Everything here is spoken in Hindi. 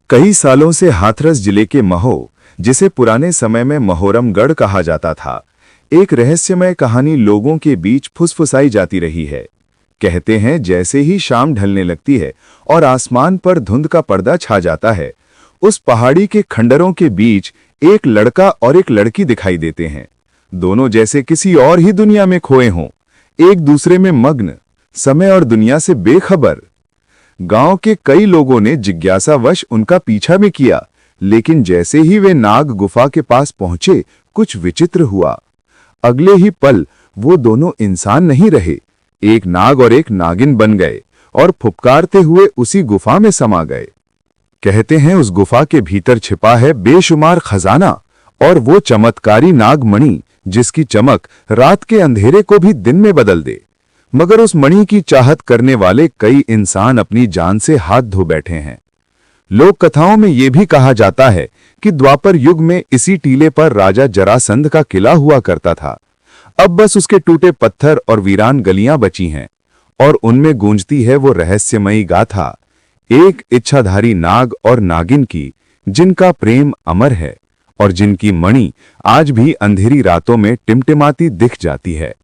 कई सालों से हाथरस जिले के महो, जिसे पुराने समय में महोरमगढ़ कहा जाता था, एक रहस्यमय कहानी लोगों के बीच फुसफुसाई जाती रही है। कहते हैं जैसे ही शाम ढलने लगती है और आसमान पर धुंध का पर्दा छा जाता है, उस पहाड़ी के खंडरों के बीच एक लड़का और एक लड़की दिखाई देते हैं। दोनों जैसे किसी और ही दुनिया में खोए हों, एक दूसरे में मग्न, समय और दुनिया से बेखबर। गांव के कई लोगों ने जिज्ञासावश उनका पीछा भी किया, लेकिन जैसे ही वे नाग गुफा के पास पहुंचे, कुछ विचित्र हुआ। अगले ही पल वो दोनों इंसान नहीं रहे, एक नाग और एक नागिन बन गए और फुफकारते हुए उसी गुफा में समा गए। कहते हैं उस गुफा के भीतर छिपा है बेशुमार खजाना और वो चमत्कारी नागमणि जिसकी चमक रात के अंधेरे को भी दिन में बदल दे। मगर उस मणि की चाहत करने वाले कई इंसान अपनी जान से हाथ धो बैठे हैं। लोक कथाओं में यह भी कहा जाता है कि द्वापर युग में इसी टीले पर राजा जरासंध का किला हुआ करता था। अब बस उसके टूटे पत्थर और वीरान गलियां बची हैं और उनमें गूंजती है वो रहस्यमयी गाथा, एक इच्छाधारी नाग और नागिन की, जिनका प्रेम अमर है और जिनकी मणि आज भी अंधेरी रातों में टिमटिमाती दिख जाती है।